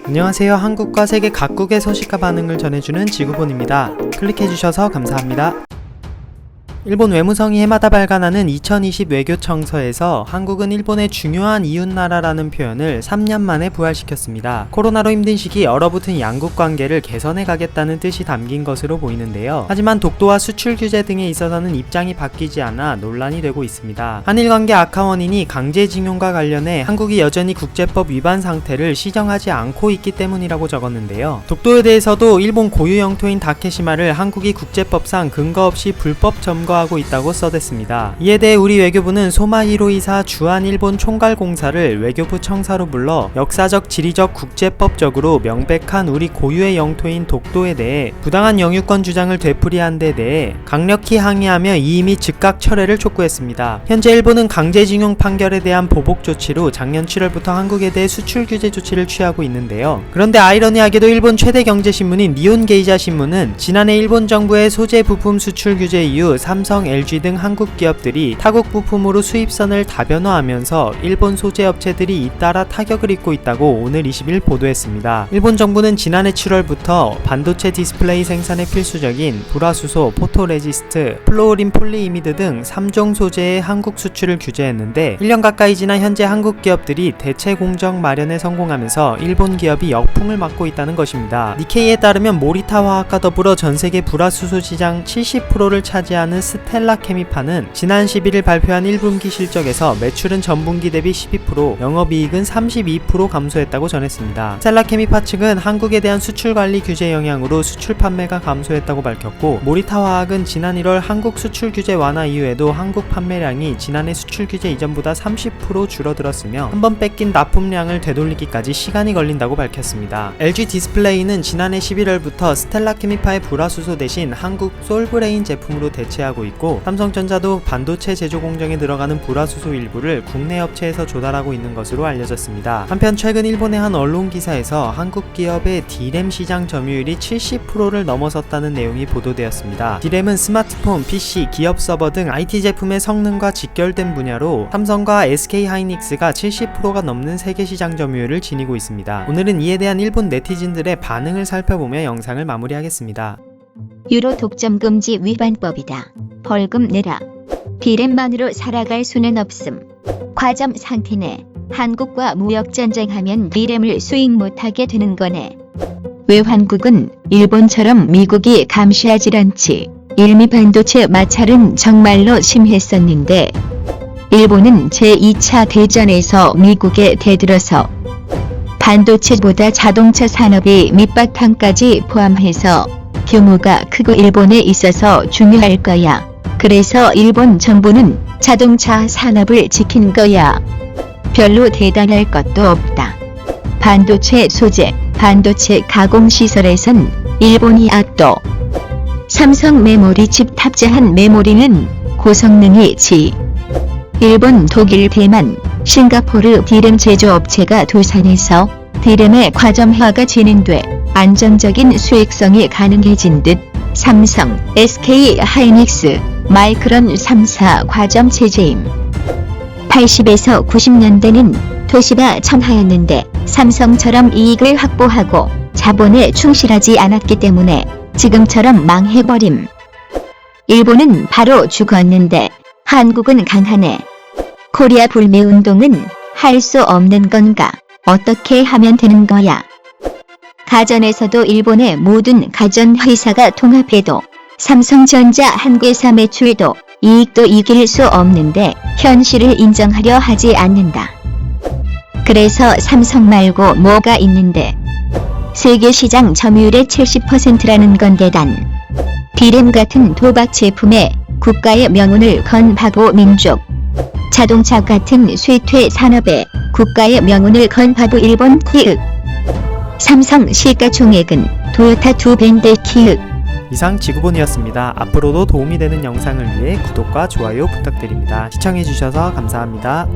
안녕하세요. 한국과 세계 각국의 소식과 반응을 전해주는 지구본입니다. 클릭해주셔서 감사합니다. 일본 외무성이 해마다 발간하는 2020 외교청서에서 한국은 일본의 중요한 이웃나라라는 표현을 3년 만에 부활시켰습니다. 코로나로 힘든 시기 얼어붙은 양국 관계를 개선해 가겠다는 뜻이 담긴 것으로 보이는데요. 하지만 독도와 수출 규제 등에 있어서는 입장이 바뀌지 않아 논란이 되고 있습니다. 한일 관계 악화 원인이 강제징용과 관련해 한국이 여전히 국제법 위반 상태를 시정하지 않고 있기 때문이라고 적었는데요. 독도에 대해서도 일본 고유 영토인 다케시마를 한국이 국제법상 근거 없이 불법 점거 하고 있다고 써댔습니다. 이에 대해 우리 외교부는 소마 히로이사 주한 일본 총괄공사를 외교부 청사로 불러 역사적, 지리적, 국제법적으로 명백한 우리 고유의 영토인 독도에 대해 부당한 영유권 주장을 되풀이한 데 대해 강력히 항의하며 이임이 즉각 철회를 촉구했습니다. 현재 일본은 강제징용 판결에 대한 보복 조치로 작년 7월부터 한국에 대해 수출 규제 조치를 취하고 있는데요. 그런데 아이러니하게도 일본 최대 경제신문인 니혼 게이자 신문은 지난해 일본 정부의 소재 부품 수출 규제 이후 삼성, LG 등 한국 기업들이 타국 부품으로 수입선을 다변화하면서 일본 소재 업체들이 잇따라 타격을 입고 있다고 오늘 20일 보도했습니다. 일본 정부는 지난해 7월부터 반도체 디스플레이 생산에 필수적인 불화수소, 포토레지스트, 플로우린 폴리이미드 등 3종 소재의 한국 수출을 규제했는데 1년 가까이 지난 현재 한국 기업들이 대체 공정 마련에 성공하면서 일본 기업이 역풍을 맞고 있다는 것입니다. 니케이에 따르면 모리타 화학과 더불어 전세계 불화수소 시장 70%를 차지하는 스텔라 케미파는 지난 11일 발표한 1분기 실적에서 매출은 전분기 대비 12%, 영업이익은 32% 감소했다고 전했습니다. 스텔라 케미파 측은 한국에 대한 수출 관리 규제 영향으로 수출 판매가 감소했다고 밝혔고, 모리타 화학은 지난 1월 한국 수출 규제 완화 이후에도 한국 판매량이 지난해 수출 규제 이전보다 30% 줄어들었으며 한번 뺏긴 납품량을 되돌리기까지 시간이 걸린다고 밝혔습니다. LG 디스플레이는 지난해 11월부터 스텔라 케미파의 불화수소 대신 한국 솔브레인 제품으로 대체하고 있고, 삼성전자도 반도체 제조 공정에 들어가는 불화수소 일부를 국내 업체에서 조달하고 있는 것으로 알려졌습니다. 한편 최근 일본의 한 언론 기사에서 한국 기업의 D램 시장 점유율이 70%를 넘어섰다는 내용이 보도되었습니다. D램은 스마트폰, PC, 기업 서버 등 IT 제품의 성능과 직결된 분야로 삼성과 SK하이닉스가 70%가 넘는 세계 시장 점유율을 지니고 있습니다. 오늘은 이에 대한 일본 네티즌들의 반응을 살펴보며 영상을 마무리하겠습니다. 유로 독점 금지 위반법이다. 벌금 내라. D램만으로 살아갈 수는 없음. 과점 상태네. 한국과 무역전쟁하면 D램을 수입 못하게 되는 거네. 왜 한국은 일본처럼 미국이 감시하질 않지? 일미 반도체 마찰은 정말로 심했었는데 일본은 제2차 대전에서 미국에 대들어서 반도체보다 자동차 산업의 밑바탕까지 포함해서 규모가 크고 일본에 있어서 중요할 거야. 그래서 일본 정부는 자동차 산업을 지킨 거야. 별로 대단할 것도 없다. 반도체 소재, 반도체 가공시설에선 일본이 압도. 삼성 메모리 칩 탑재한 메모리는 고성능이지. 일본, 독일, 대만, 싱가포르 D램 제조업체가 도산해서 D램의 과점화가 진행돼 안정적인 수익성이 가능해진 듯 삼성, SK하이닉스, 마이크론 3사 과점 체제임. 80에서 90년대는 토시바 청하였는데 삼성처럼 이익을 확보하고 자본에 충실하지 않았기 때문에 지금처럼 망해버림. 일본은 바로 죽었는데 한국은 강하네. 코리아 불매운동은 할 수 없는 건가? 어떻게 하면 되는 거야? 가전에서도 일본의 모든 가전회사가 통합해도 삼성전자 한 회사 매출도 이익도 이길 수 없는데 현실을 인정하려 하지 않는다. 그래서 삼성 말고 뭐가 있는데 세계 시장 점유율의 70%라는 건 대단. D램 같은 도박 제품에 국가의 명운을 건 바보 민족. 자동차 같은 쇠퇴 산업에 국가의 명운을 건 바보 일본 키읔. 삼성 시가총액은 토요타 2밴드 키읔. 이상 지구본이었습니다. 앞으로도 도움이 되는 영상을 위해 구독과 좋아요 부탁드립니다. 시청해주셔서 감사합니다.